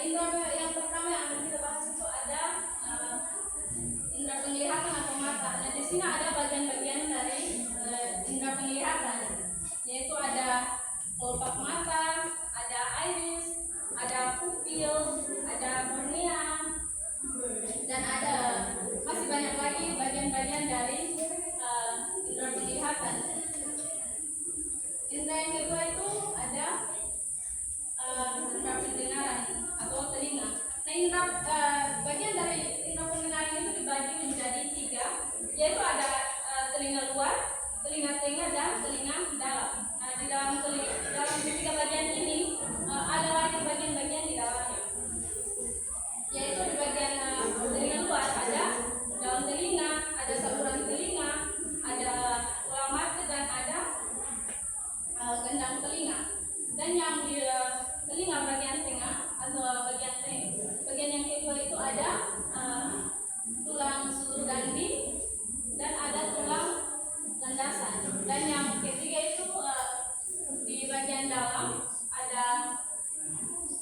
indra yang pertama yang akan kita bahas itu ada indra penglihatan atau mata. Nah, di sini ada bagian-bagian dari indra penglihatan, yaitu ada kelopak mata, ada iris, ada pupil, ada kornea, dan ada masih banyak lagi bagian-bagian dari indra penglihatan. Indra yang kedua itu ada indra pendengaran atau telinga. Nah, bagian dari indra pendengaran itu dibagi menjadi 3, yaitu ada telinga luar, telinga tengah, dan telinga dalam. Nah, di dalam ketiga bagian ini ada lagi bagian-bagian di dalamnya, yaitu di bagian telinga luar ada daun telinga, ada saluran telinga, ada tulang mata, dan ada gendang telinga. Dan yang di telinga bagian tengah atau bagian yang kedua itu ada tulang sulur ganding dan ada tulang landasan. Dan yang ketiga itu di bagian dalam ada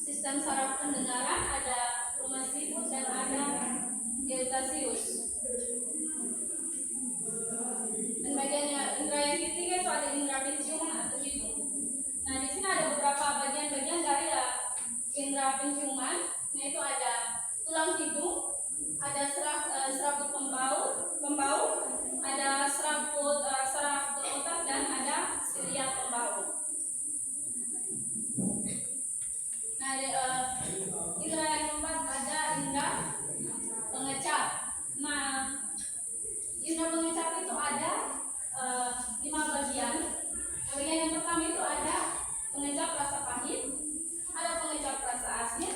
sistem saraf pendengaran, ada rumasius, dan ada geltasius. Dan bagiannya indra yang ketiga itu ada indra penciuman atau hidung. Nah, di sini ada beberapa bagian-bagian dari indra penciuman, yaitu ada tulang hidung, ada serabut pembau, ada serabut otak, dan ada silia pembau. Nah, indra yang keempat ada indra pengecap. Nah, indra pengecap itu ada 5 bagian. Bagian yang pertama itu ada pengecap rasa pahit, ada pengecap rasa asin,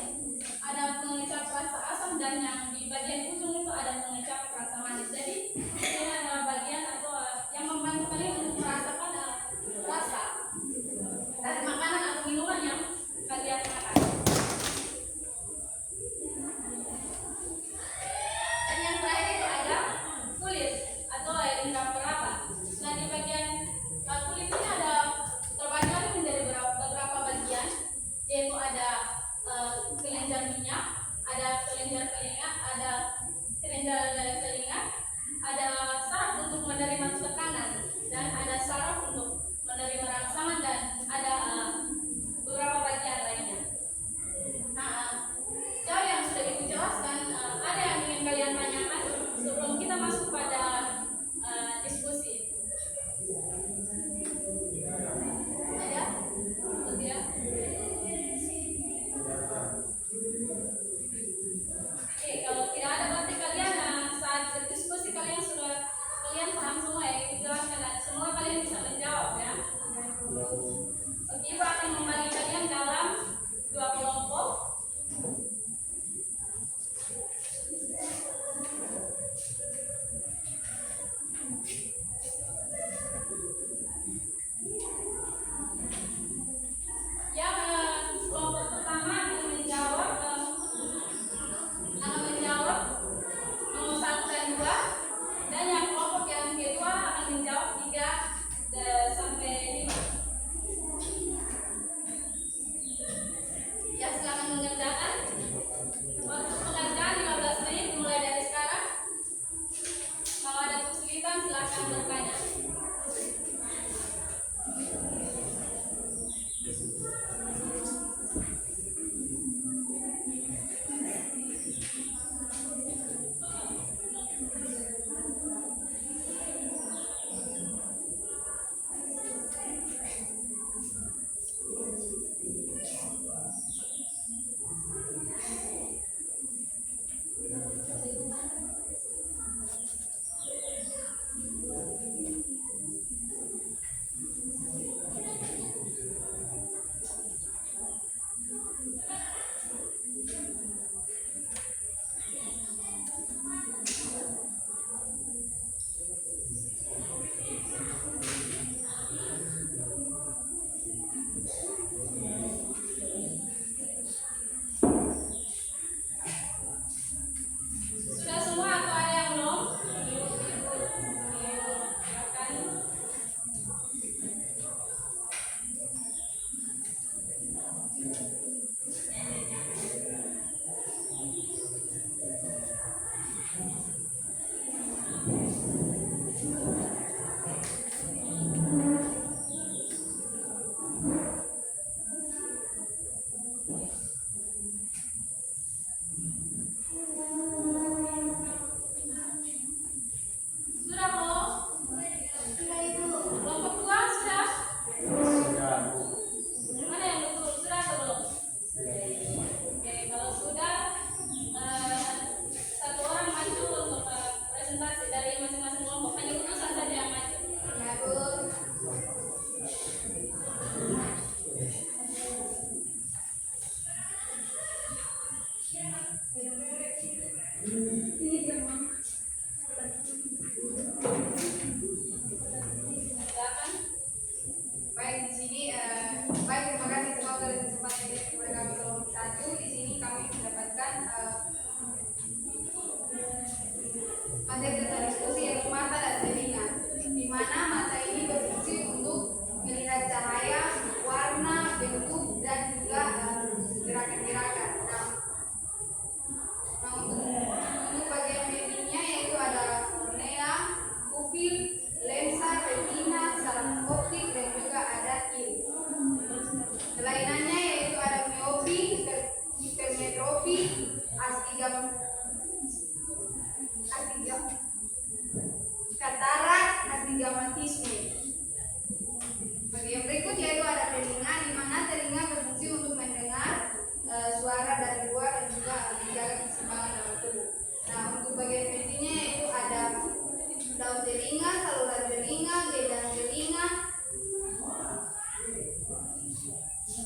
ada pengecap rasa asam, dan yang di bagian ujung itu ada pengecap rasa manis. Jadi ini adalah bagian atau yang membantu kalian untuk merasakan rasa dari makanan atau minuman yang kalian makan.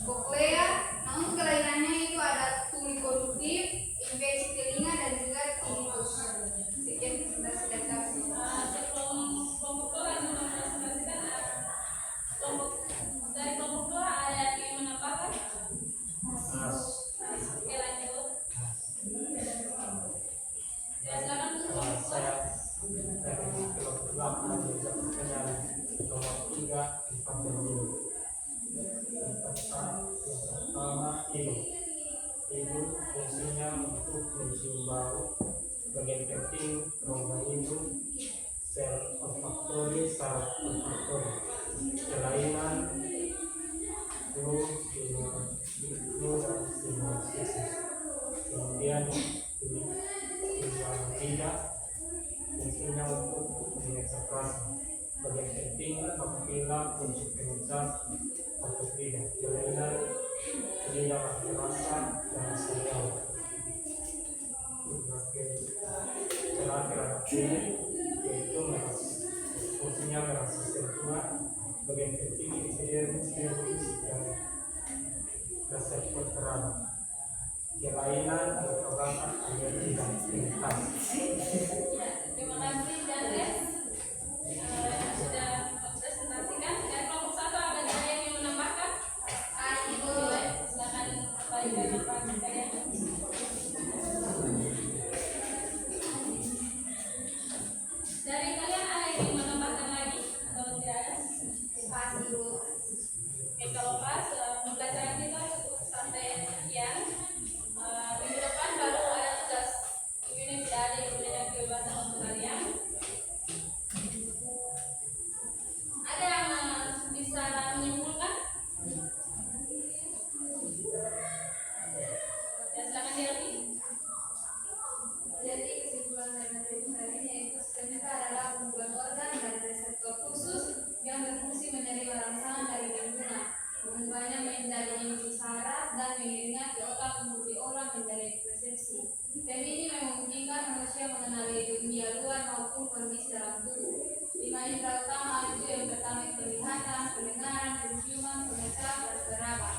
koklea. Namun kelainannya itu ada tuli konduktif, infeksi telinga dan juga tinnitus. Sekian presentasi. Kelompok dua yang mempresentasikan kelompok dari kelompok dua ada yang menambahkan. Oke, lanjut. Ya, silakan kelompok dua. Dari kelompok dua nomor 3 yang pertama ibu fungsinya untuk mencium bau, bagian penting rongga hidung, sel olfaktori, saraf olfaktori, kelainan flu dan sinusitis. Kemudian tidak fungsinya untuk penyelesaian plasma, bagian penting apabila fungsi penyelesaian untuk lidah, kelainan lidah rasa dan sariawan. Terakhir yaitu fungsinya merasa sentuhan, bagian penting epidermis dan reseptor terang, kelainan berkelanjutan alergi dan iritasi. Terima kasih Jandes yang sudah mempresentasikan. Dari kelompok satu ada yang menambahkan? Ibu, Silakan kembali ke tempat kalian. Dari kalian ada yang ingin menambahkan lagi atau tidak ada? pas ibu. Oke, kalau pas pembelajaran kita cukup sampai sekian. Minggu depan baru ada tugas. Ini tidak ada yang memberikan kebebasan untuk kalian. Ada yang bisa menyimpulkan? Ya, silakan Delvi. Jadi kesimpulan dari materi hari ini yaitu ternyata adalah kumpulan organ dan reseptor khusus yang berfungsi menerima rangsangan dari lingkungan. Kemudiannya menjadi inti saraf dan mengiringnya ke otak membuat orang menjadi persepsi. Dan ini memungkinkan manusia mengenali dunia luar maupun kondisi dalam tubuh. 5 indera utama itu yang pertama penglihatan, pendengaran, penciuman, pengecapan, dan peraba.